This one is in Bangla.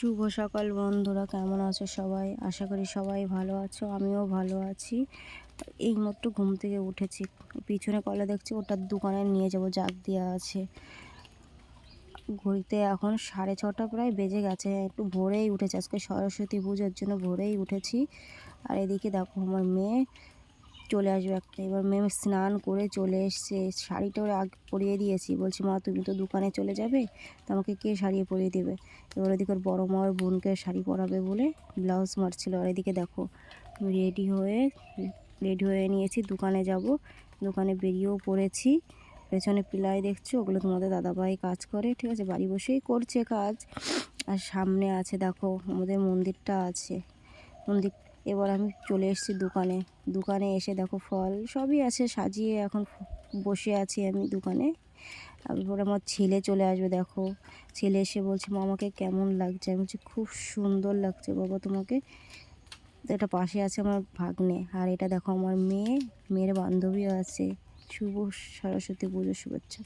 শুভ সকাল বন্ধুরা, কেমন আছো সবাই? আশা করি সবাই ভালো আছো, আমিও ভালো আছি। এইমাত্র ঘুম থেকে উঠেছি। পিছনে কলে দেখছি, ওটার দোকানে নিয়ে যাব, জাগ দেওয়া আছে। ঘড়িতে এখন 6:30 প্রায় বেজে গেছে। একটু ভোরেই উঠেছি, আজকে সরস্বতী পুজোর জন্য ভোরেই উঠেছি। আর এদিকে দেখো আমার মেয়ে চলে আসবে একটা, এবার মেয়ে স্নান করে চলে এসছে। শাড়িটা ওর আগে পরিয়ে দিয়েছি, বলছি মা তুমি তো দোকানে চলে যাবে, তো আমাকে কে শাড়ি পরিয়ে দেবে? এবার ওদিকে ওর বড়ো মা ওর বোনকে শাড়ি পরাবে বলে ব্লাউজ মারছিল। আর এদিকে দেখো রেডি হয়ে নিয়েছি, দোকানে যাব। দোকানে বেরিয়েও পড়েছি। পেছনে পিলাই দেখছো, ওগুলো তোমাদের দাদাভাই কাজ করে, ঠিক আছে, বাড়ি বসেই করছে কাজ। আর সামনে আছে দেখো আমাদের মন্দিরটা আছে, মন্দির। এবার আমি চলে এসেছি দোকানে। দোকানে এসে দেখো ফল সবই আছে সাজিয়ে, এখন বসে আছি আমি দোকানে। তারপর আমার ছেলে চলে আসবে, দেখো ছেলে এসে বলছে মা আমাকে কেমন লাগছে? আমি বলছি খুব সুন্দর লাগছে বাবা তোমাকে। এটা পাশে আছে আমার ভাগ্নে, আর এটা দেখো আমার মেয়ের বান্ধবীও আছে। শুভ সরস্বতী পুজোর শুভেচ্ছা।